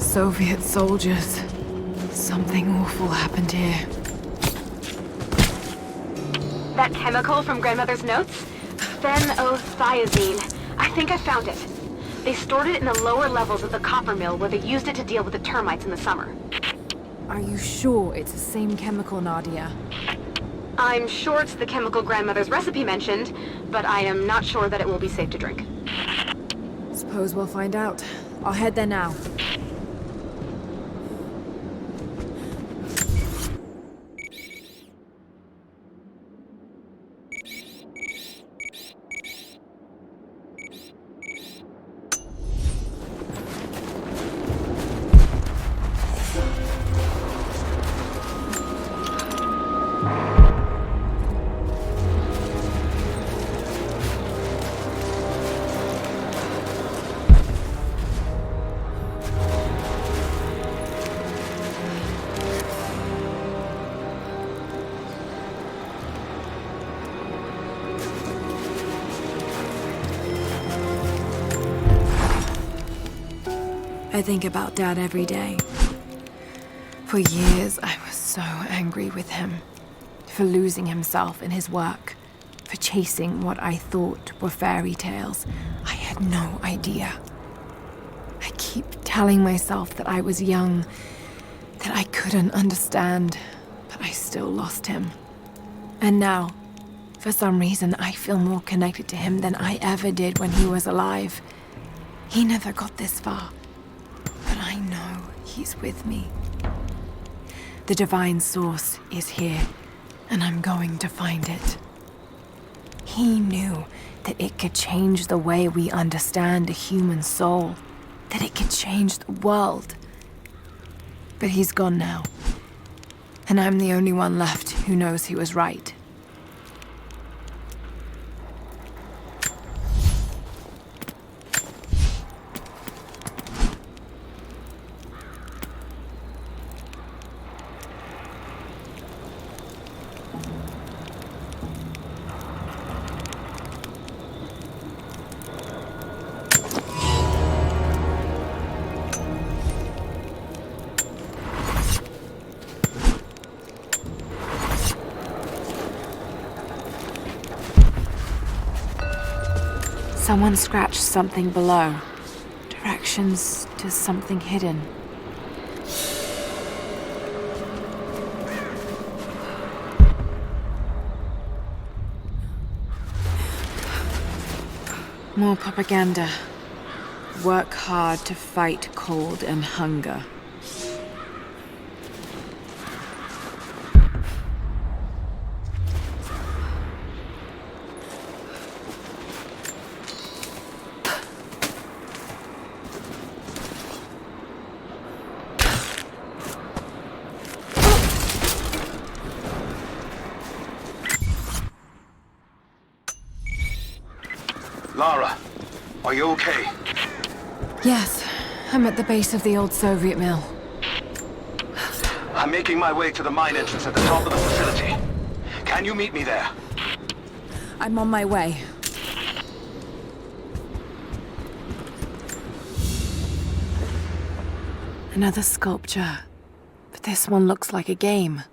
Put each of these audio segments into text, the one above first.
Soviet soldiers. Something awful happened here. That chemical from Grandmother's notes? Phenothiazine. I think I found it. They stored it in the lower levels of the copper mill where they used it to deal with the termites in the summer. Are you sure it's the same chemical, Nadia? I'm sure it's the chemical Grandmother's recipe mentioned, but I am not sure that it will be safe to drink. Suppose we'll find out. I'll head there now. I think about Dad every day. For years, I was so angry with him. For losing himself in his work. For chasing what I thought were fairy tales. I had no idea. I keep telling myself that I was young, that I couldn't understand, but I still lost him. And now, for some reason, I feel more connected to him than I ever did when he was alive. He never got this far. But I know he's with me. The divine source is here, and I'm going to find it. He knew that it could change the way we understand a human soul, that it could change the world. But he's gone now, and I'm the only one left who knows he was right. Someone scratched something below. Directions to something hidden. More propaganda. Work hard to fight cold and hunger. Lara, are you okay? Yes, I'm at the base of the old Soviet mill. I'm making my way to the mine entrance at the top of the facility. Can you meet me there? I'm on my way. Another sculpture, but this one looks like a game.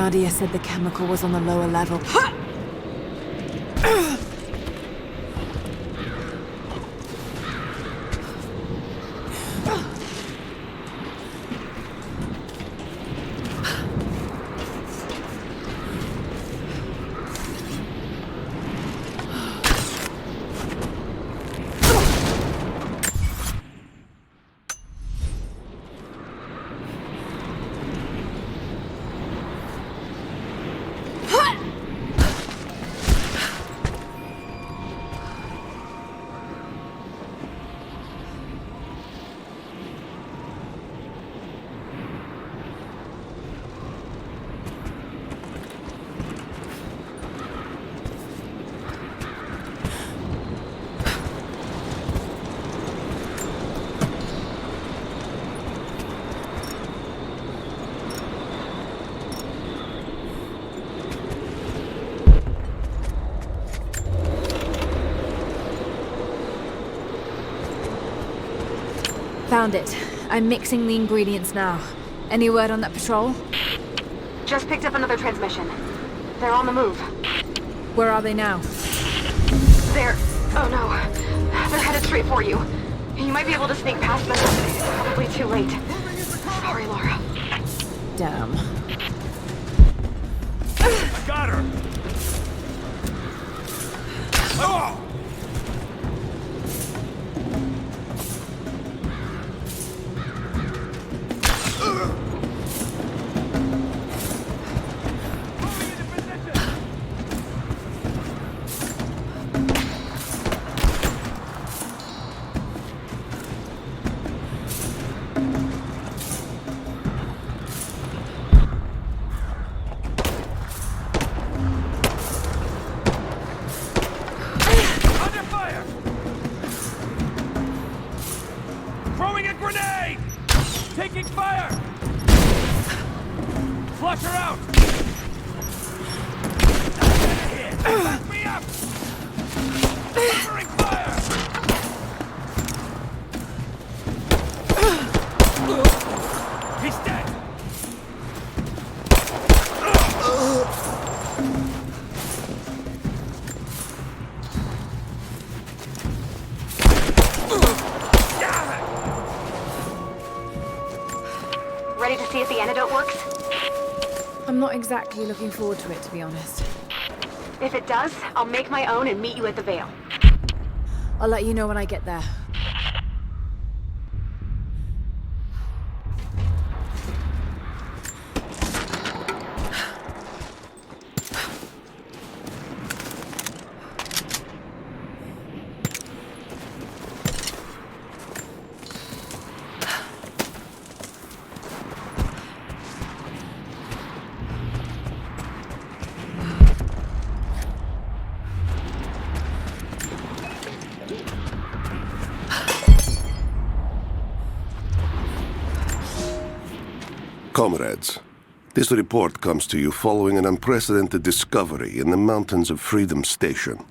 Nadia said the chemical was on the lower level. Found it. I'm mixing the ingredients now. Any word on that patrol? Just picked up another transmission. They're on the move. Where are they now? They're... oh no. They're headed straight for you. You might be able to sneak past them. It's probably too late. Sorry, Laura. Damn. Got her! Oh! Throwing a grenade! Taking fire! Flush her out! Back me up! Covering fire! He's dead! Ready to see if the antidote works? I'm not exactly looking forward to it, to be honest. If it does, I'll make my own and meet you at the Vale. I'll let you know when I get there. Comrades, this report comes to you following an unprecedented discovery in the mountains of Freedom Station.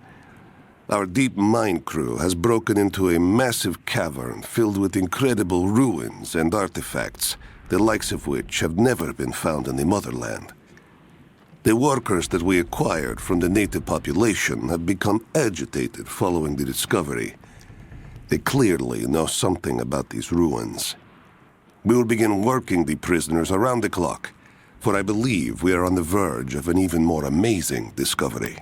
Our deep mine crew has broken into a massive cavern filled with incredible ruins and artifacts, the likes of which have never been found in the motherland. The workers that we acquired from the native population have become agitated following the discovery. They clearly know something about these ruins. We will begin working the prisoners around the clock, for I believe we are on the verge of an even more amazing discovery.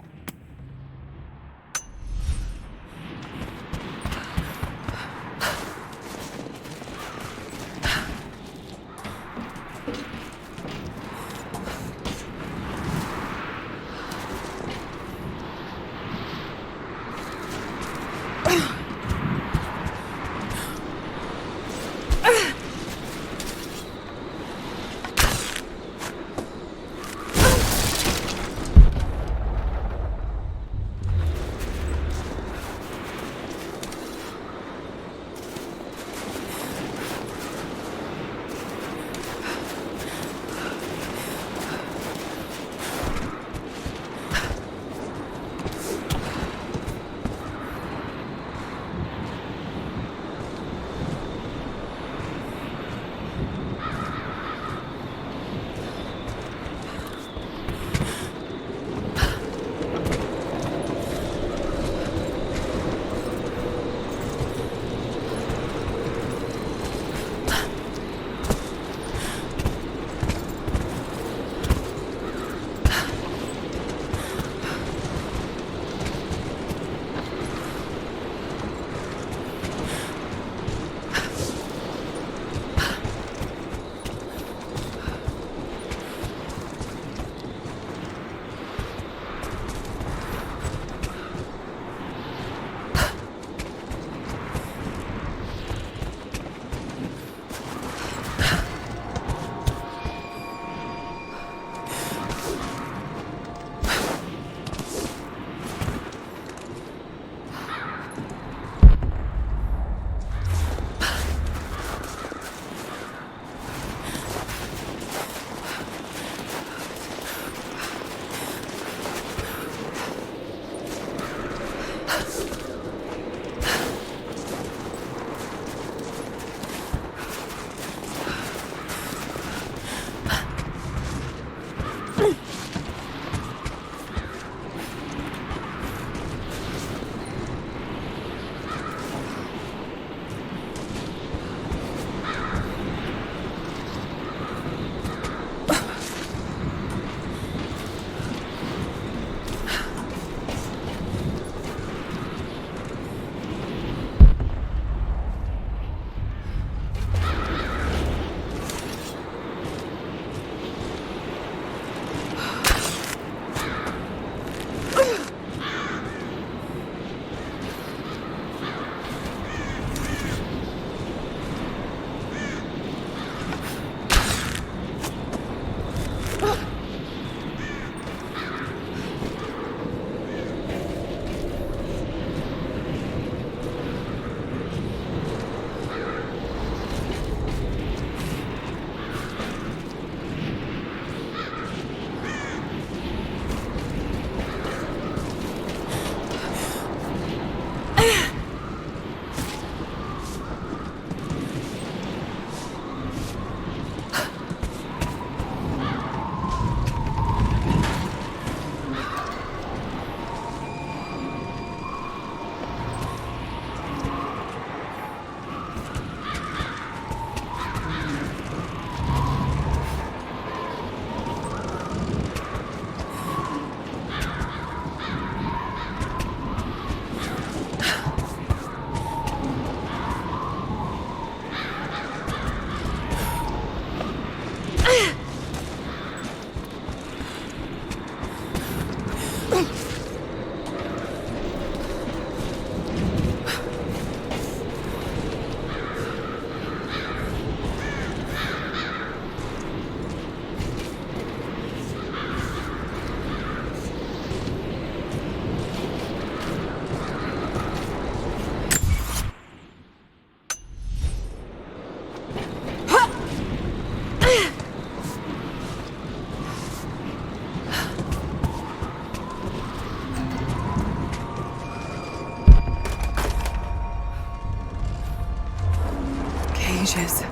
witches.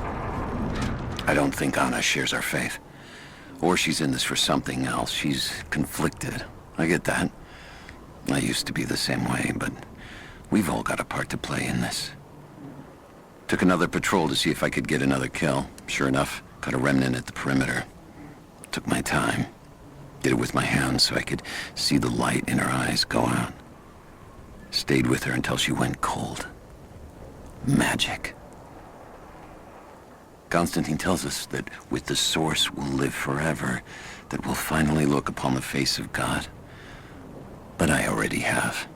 I don't think Anna shares our faith. Or she's in this for something else. She's conflicted. I get that. I used to be the same way, but we've all got a part to play in this. Took another patrol to see if I could get another kill. Sure enough, got a remnant at the perimeter. Took my time. Did it with my hands so I could see the light in her eyes go out. Stayed with her until she went cold. Magic. Constantine tells us that with the Source we'll live forever, that we'll finally look upon the face of God. But I already have.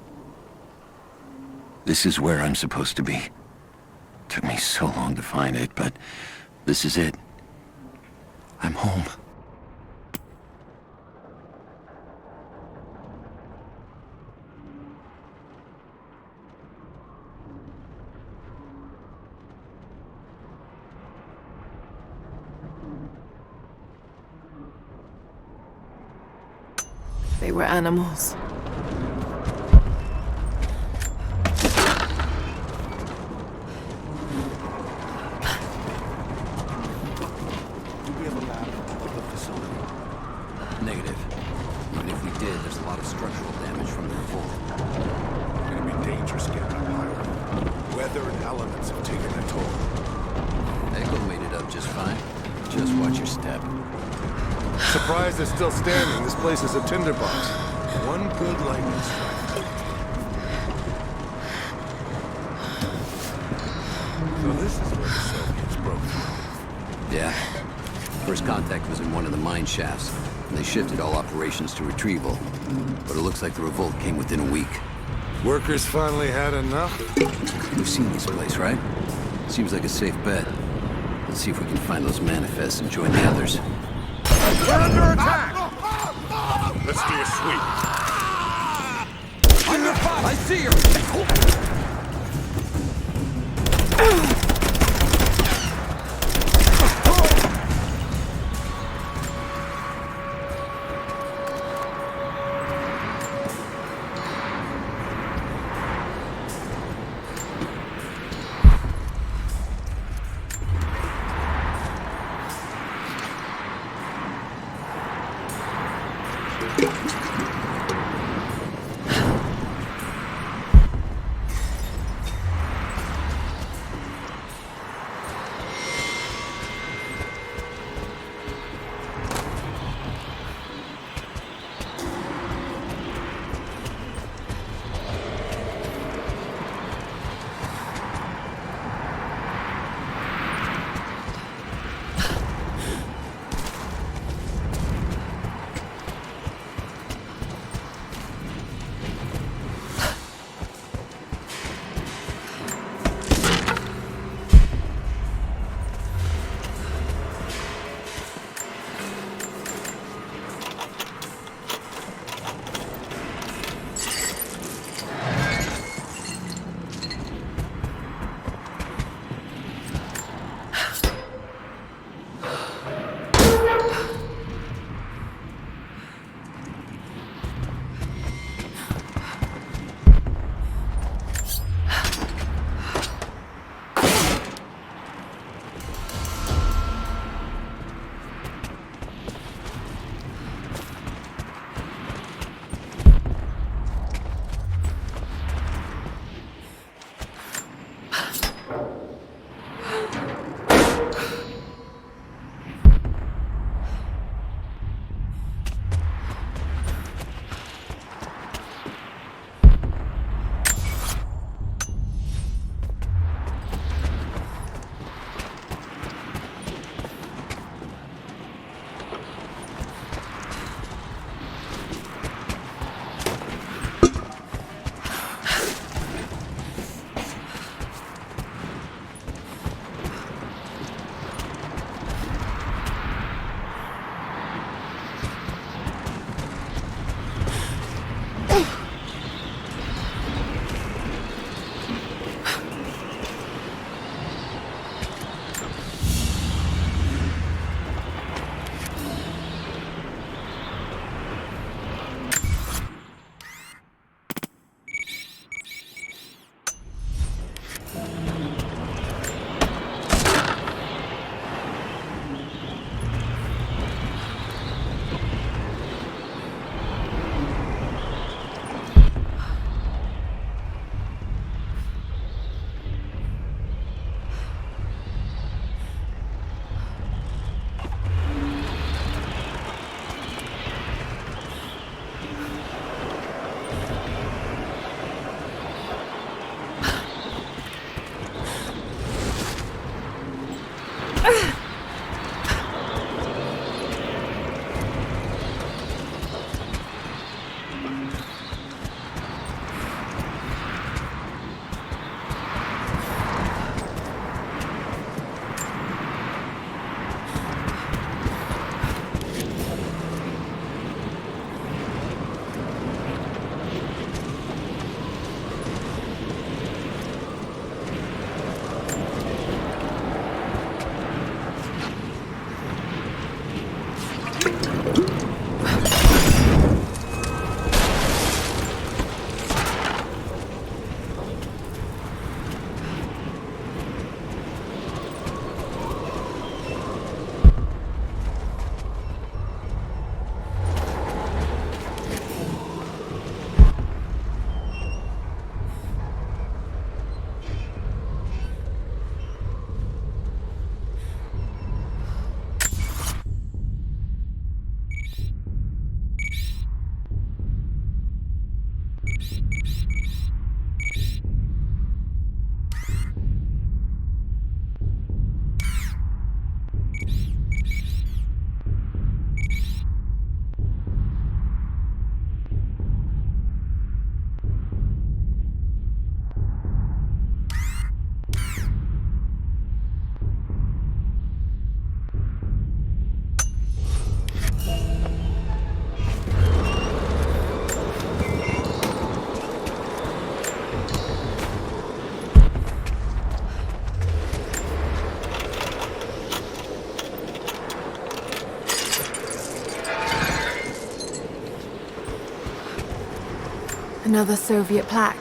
This is where I'm supposed to be. Took me so long to find it, but this is it. I'm home. They were animals. Negative. Even if we did, there's a lot of structural damage from the revolt. It's gonna be dangerous getting up higher. Weather and elements have taken their toll. Echo made it up just fine. Just watch your step. Surprised they're still standing. This place is a tinderbox. One good lightning strike. So this is where the Soviets broke through. Yeah. First contact was in one of the mine shafts, and they shifted all operations to retrieval. But it looks like the revolt came within a week. Workers finally had enough? We've seen this place, right? Seems like a safe bet. Let's see if we can find those manifests and join the others. We're under attack! Let's do a sweep. Under fire! I see her! Another Soviet plaque.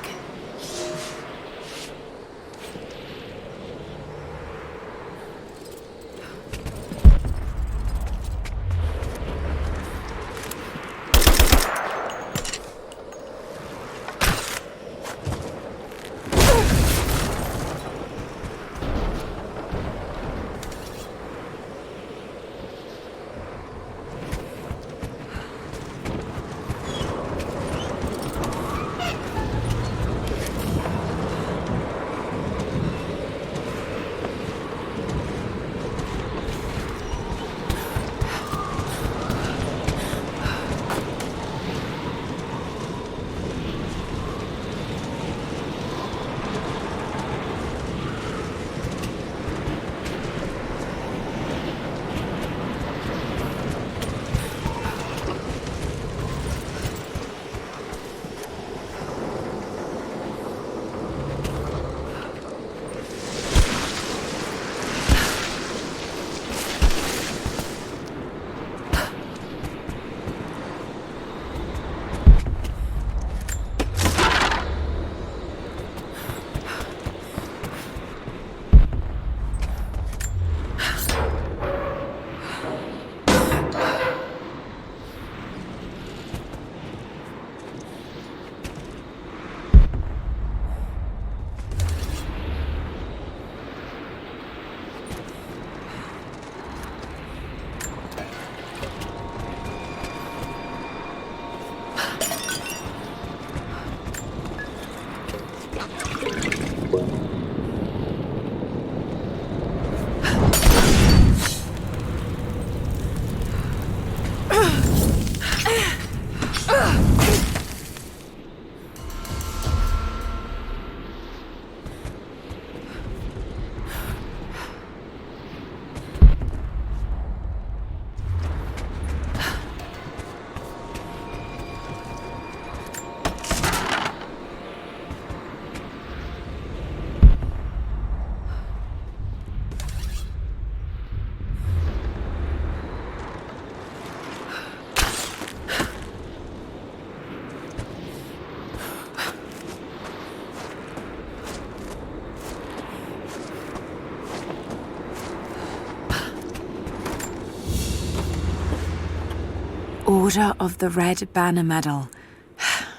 Order of the Red Banner Medal.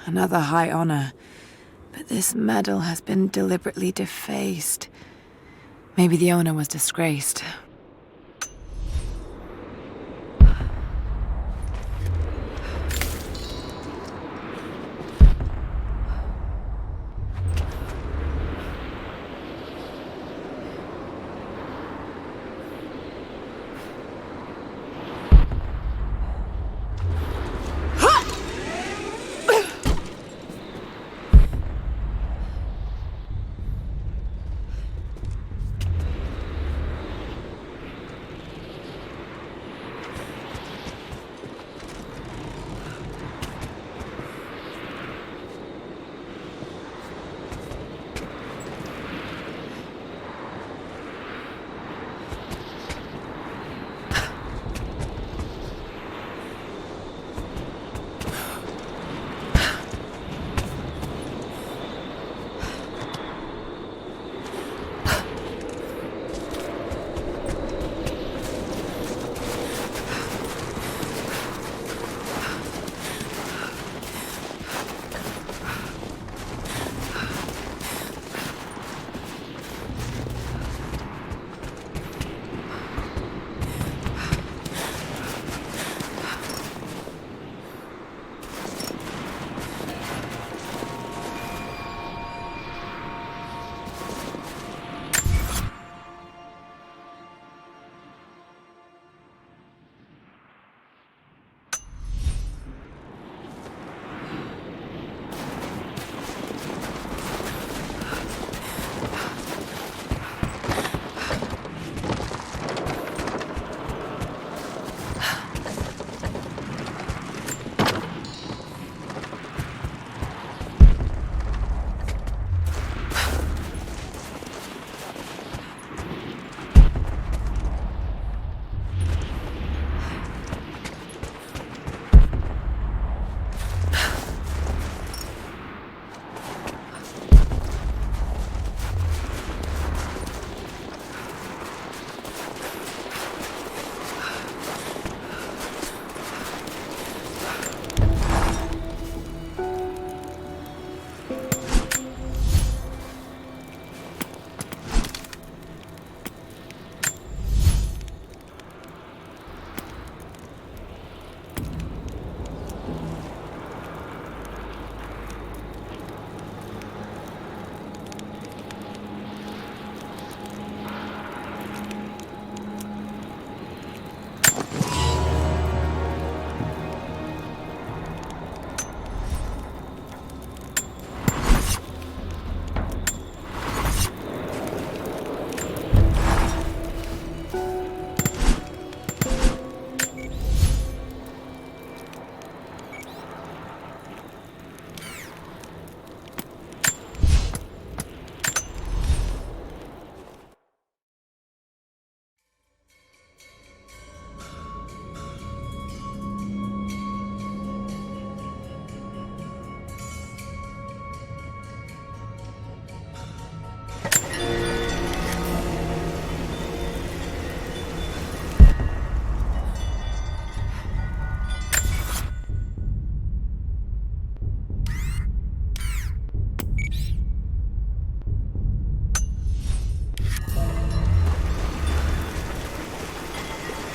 Another high honor. But this medal has been deliberately defaced. Maybe the owner was disgraced.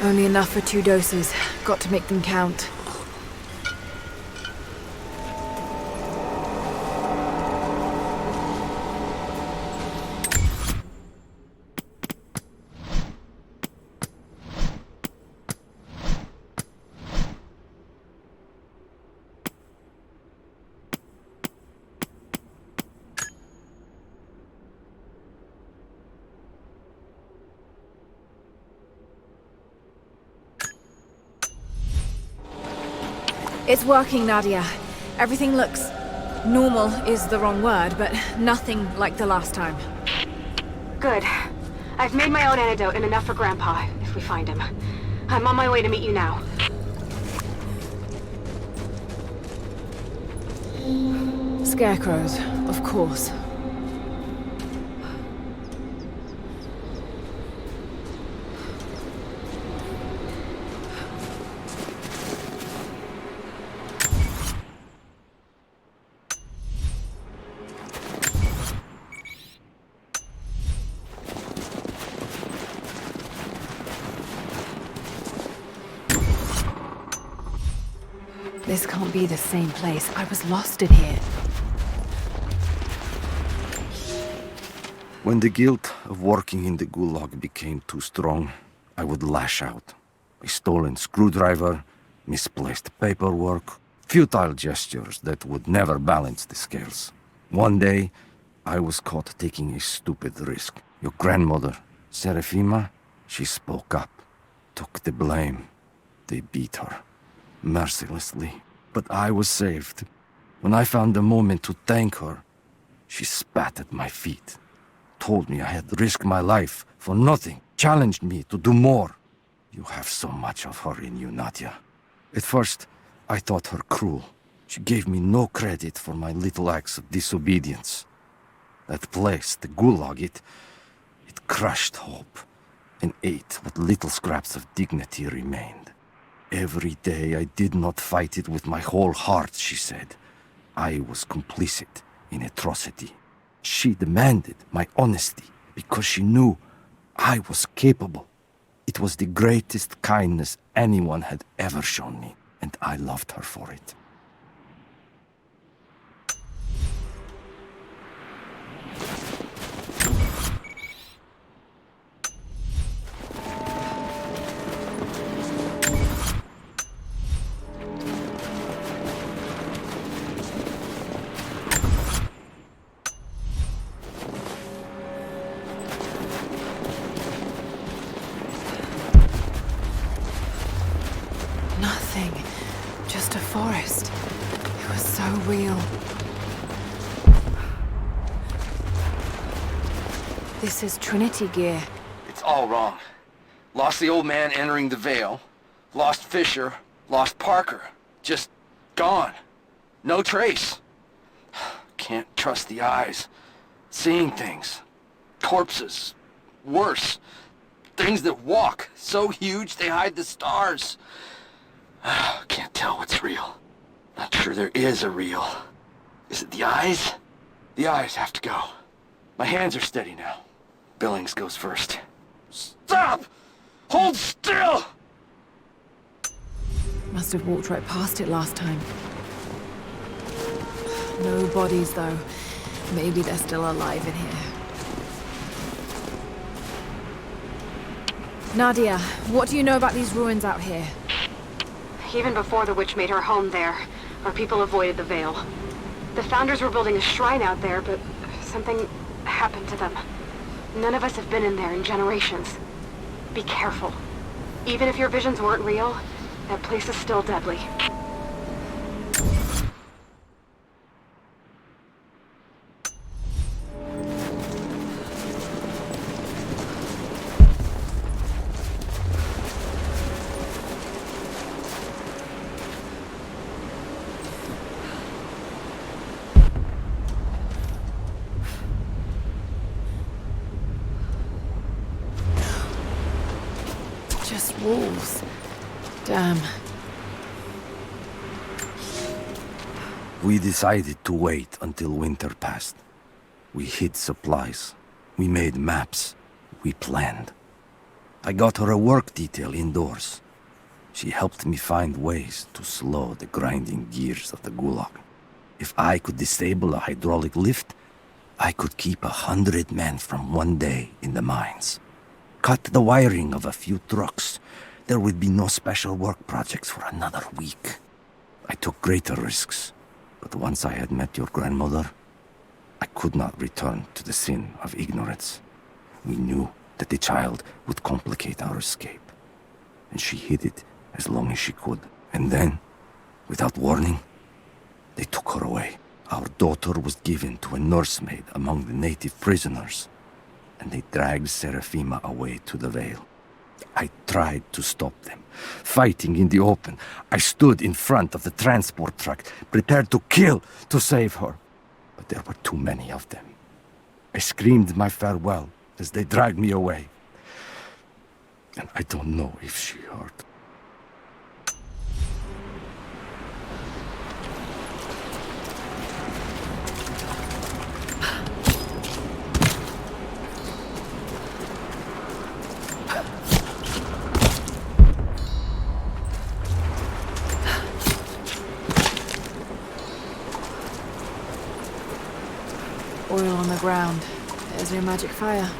Only enough for 2 doses. Got to make them count. It's working, Nadia. Everything looks... normal is the wrong word, but nothing like the last time. Good. I've made my own antidote and enough for Grandpa, if we find him. I'm on my way to meet you now. Scarecrows, of course. This can't be the same place. I was lost in here. When the guilt of working in the gulag became too strong, I would lash out. A stolen screwdriver, misplaced paperwork, futile gestures that would never balance the scales. One day, I was caught taking a stupid risk. Your grandmother, Serafima, she spoke up, took the blame. They beat her. Mercilessly. But I was saved. When I found the moment to thank her, she spat at my feet, told me I had risked my life for nothing, challenged me to do more. You have so much of her in you, Nadia. At first, I thought her cruel. She gave me no credit for my little acts of disobedience. That place, the gulag, it crushed hope and ate what little scraps of dignity remained. Every day I did not fight it with my whole heart, she said. I was complicit in atrocity. She demanded my honesty because she knew I was capable. It was the greatest kindness anyone had ever shown me, and I loved her for it. Nothing. Just a forest. It was so real. This is Trinity gear. It's all wrong. Lost the old man entering the Vale. Lost Fisher. Lost Parker. Just gone. No trace. Can't trust the eyes. Seeing things. Corpses. Worse. Things that walk. So huge they hide the stars. Can't tell what's real. Not sure there is a real. Is it the eyes? The eyes have to go. My hands are steady now. Billings goes first. Stop! Hold still! Must have walked right past it last time. No bodies, though. Maybe they're still alive in here. Nadia, what do you know about these ruins out here? Even before the witch made her home there, our people avoided the Vale. The Founders were building a shrine out there, but something happened to them. None of us have been in there in generations. Be careful. Even if your visions weren't real, that place is still deadly. Just walls. Damn. We decided to wait until winter passed. We hid supplies. We made maps. We planned. I got her a work detail indoors. She helped me find ways to slow the grinding gears of the Gulag. If I could disable a hydraulic lift, I could keep 100 men from one day in the mines. Cut the wiring of a few trucks. There would be no special work projects for another week. I took greater risks, but once I had met your grandmother, I could not return to the sin of ignorance. We knew that the child would complicate our escape, and she hid it as long as she could. And then, without warning, they took her away. Our daughter was given to a nursemaid among the native prisoners, and they dragged Serafima away to the Vale. I tried to stop them, fighting in the open. I stood in front of the transport truck, prepared to kill to save her. But there were too many of them. I screamed my farewell as they dragged me away. And I don't know if she heard. Oil on the ground. There's your magic fire.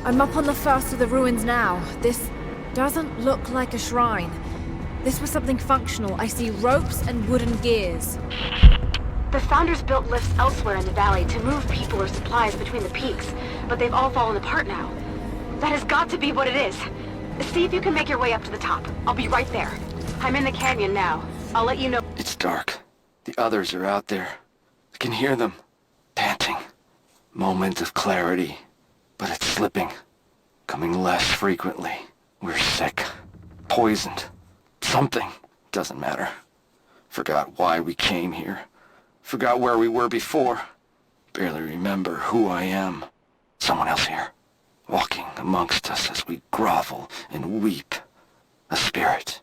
I'm up on the first of the ruins now. This doesn't look like a shrine. This was something functional. I see ropes and wooden gears. The Founders built lifts elsewhere in the valley to move people or supplies between the peaks, but they've all fallen apart now. That has got to be what it is. See if you can make your way up to the top. I'll be right there. I'm in the canyon now. I'll let you know. It's dark. The others are out there. I can hear them, panting. Moment of clarity, but it's slipping. Coming less frequently. We're sick. Poisoned. Something. Doesn't matter. Forgot why we came here. Forgot where we were before. Barely remember who I am. Someone else here. Walking amongst us as we grovel and weep. A spirit.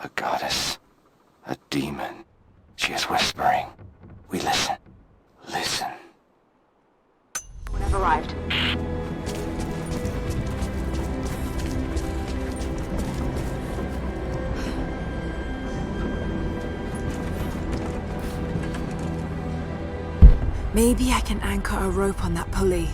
A goddess. A demon. She is whispering. We listen. Listen. I've arrived. Maybe I can anchor a rope on that pulley.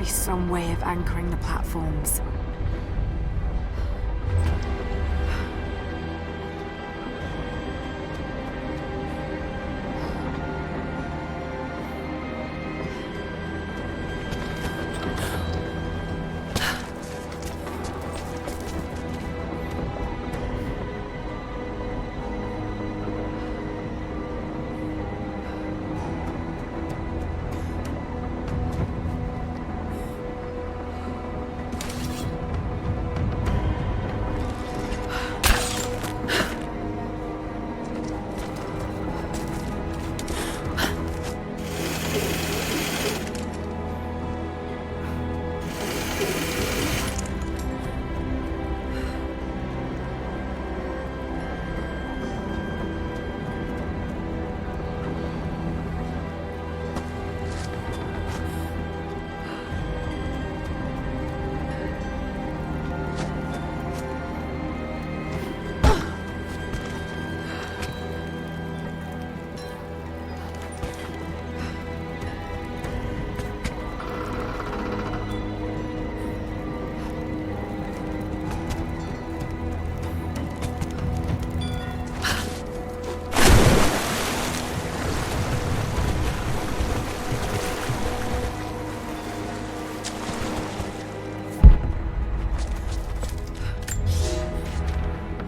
Some way of anchoring the platforms.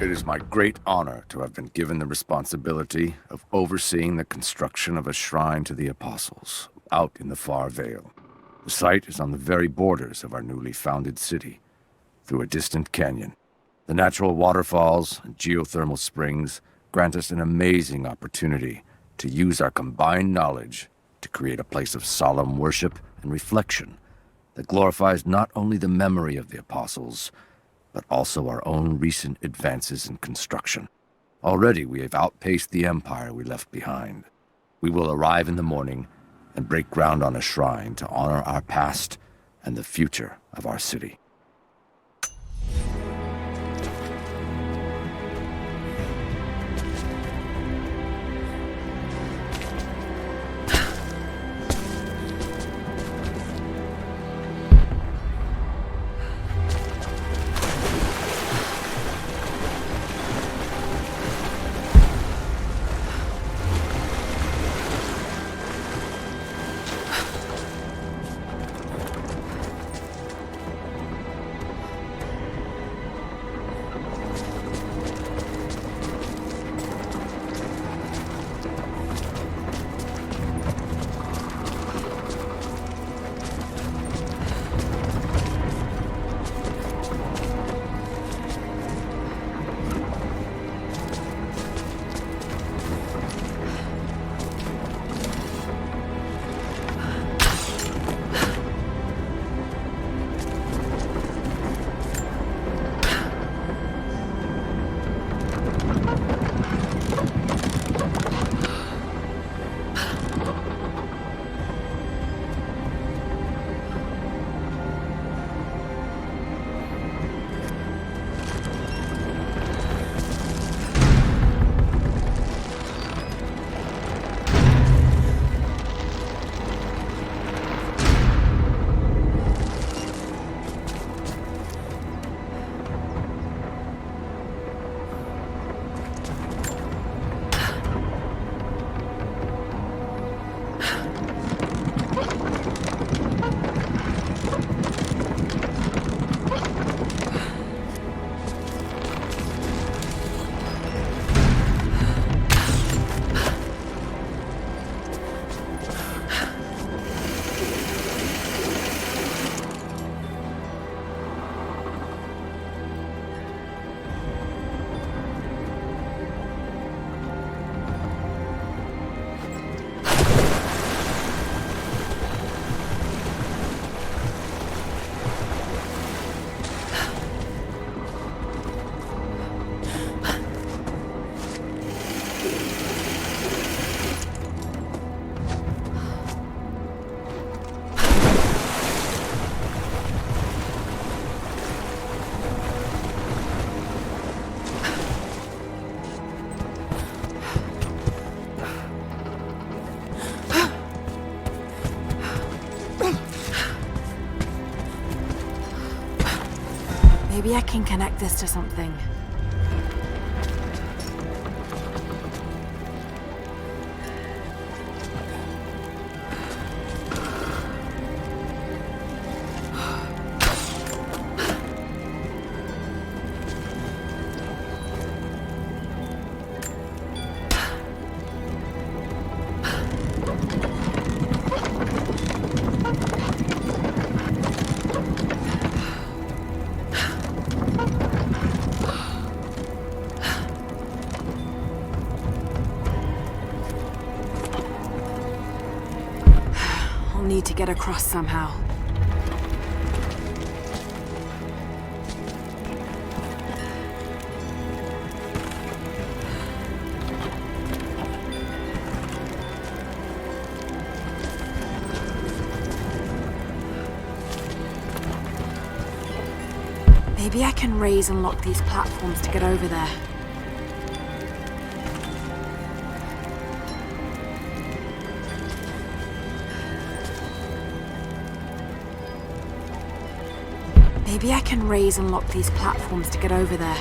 It is my great honor to have been given the responsibility of overseeing the construction of a shrine to the Apostles out in the far Vale. The site is on the very borders of our newly founded city, through a distant canyon. The natural waterfalls and geothermal springs grant us an amazing opportunity to use our combined knowledge to create a place of solemn worship and reflection that glorifies not only the memory of the Apostles, but also our own recent advances in construction. Already we have outpaced the empire we left behind. We will arrive in the morning and break ground on a shrine to honor our past and the future of our city. Maybe I can connect this to something. Need to get across somehow. Maybe I can raise and lock these platforms to get over there. Maybe I can raise and lock these platforms to get over there.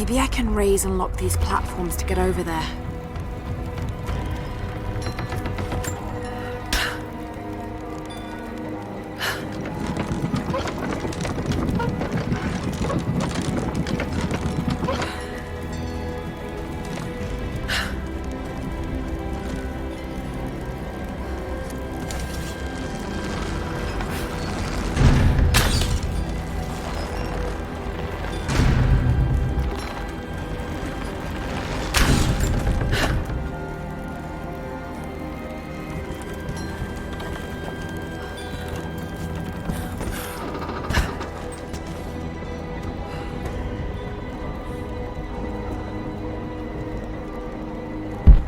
Maybe I can raise and lock these platforms to get over there.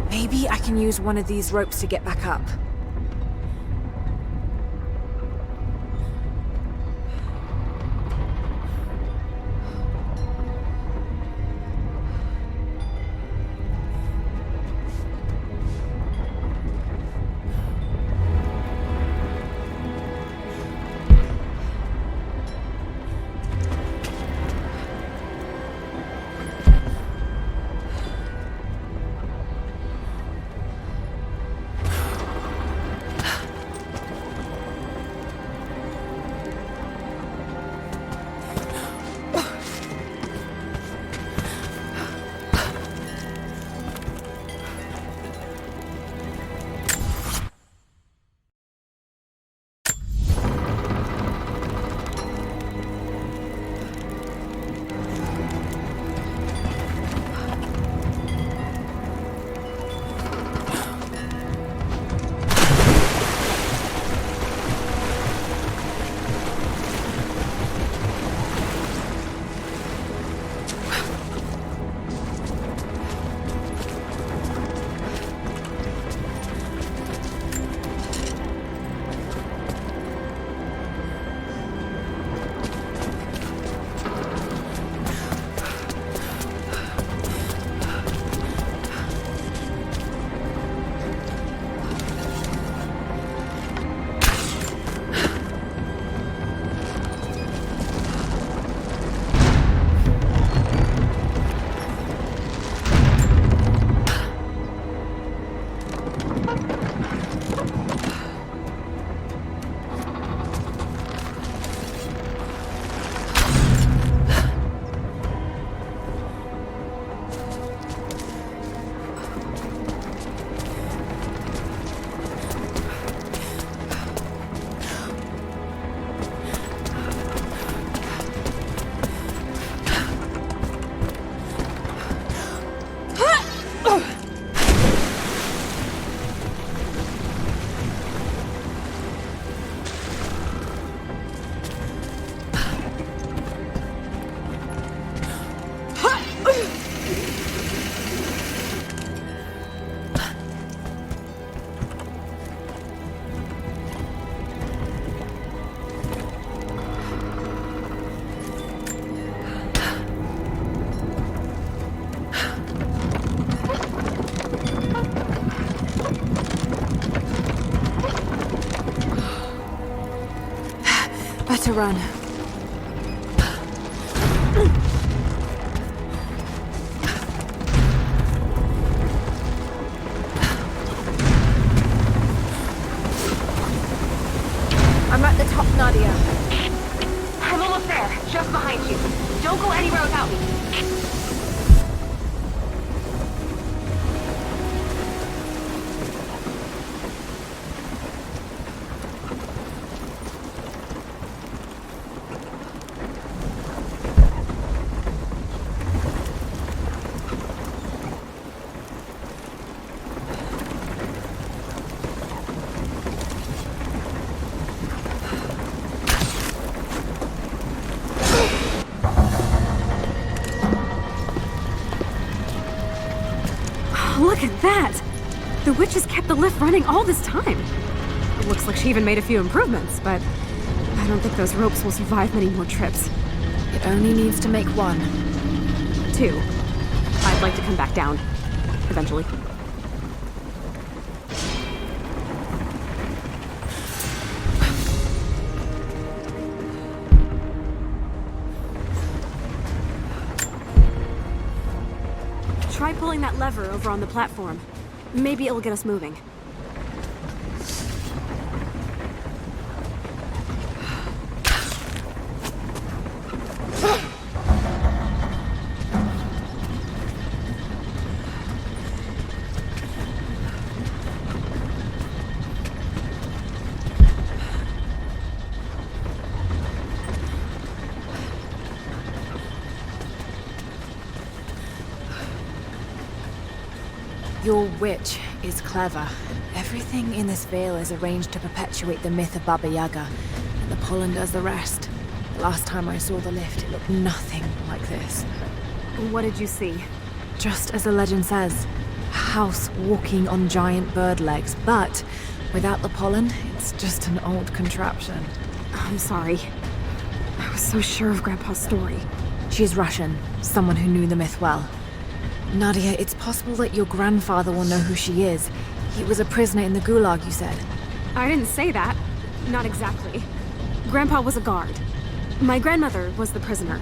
Maybe I can use one of these ropes to get back up. To run. I'm at the top, Nadia. I'm almost there, just behind you. Don't go anywhere without me. Look at that! The witch has kept the lift running all this time. It looks like she even made a few improvements, but I don't think those ropes will survive many more trips. It only needs to make one. 2. I'd like to come back down. Eventually. pulling that lever over on the platform. Maybe it'll get us moving. Your witch is clever. Everything in this veil is arranged to perpetuate the myth of Baba Yaga, and the pollen does the rest. The last time I saw the lift, it looked nothing like this. What did you see? Just as the legend says, a house walking on giant bird legs, but without the pollen, it's just an old contraption. I'm sorry. I was so sure of Grandpa's story. She's Russian, someone who knew the myth well. Nadia, it's possible that your grandfather will know who she is. He was a prisoner in the Gulag, you said. I didn't say that. Not exactly. Grandpa was a guard. My grandmother was the prisoner.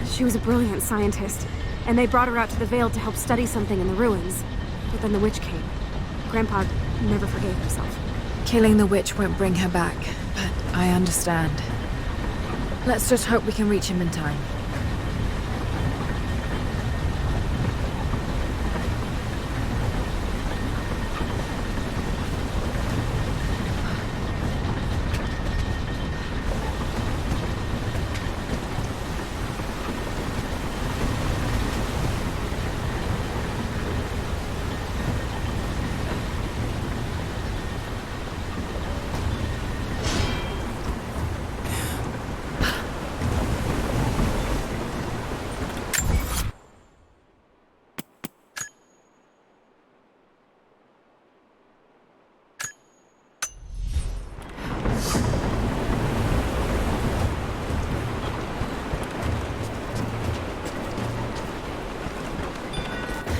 She was a brilliant scientist, and they brought her out to the Vale to help study something in the ruins. But then the witch came. Grandpa never forgave himself. Killing the witch won't bring her back, but I understand. Let's just hope we can reach him in time.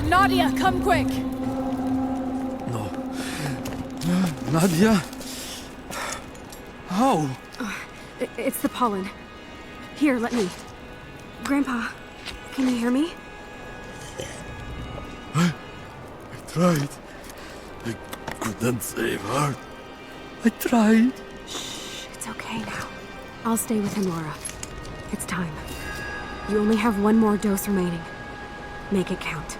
Nadia, come quick! No. Nadia? How? It's the pollen. Here, let me. Grandpa, can you hear me? I tried. I couldn't save her. I tried. Shh, it's okay now. I'll stay with him, Laura. It's time. You only have one more dose remaining. Make it count.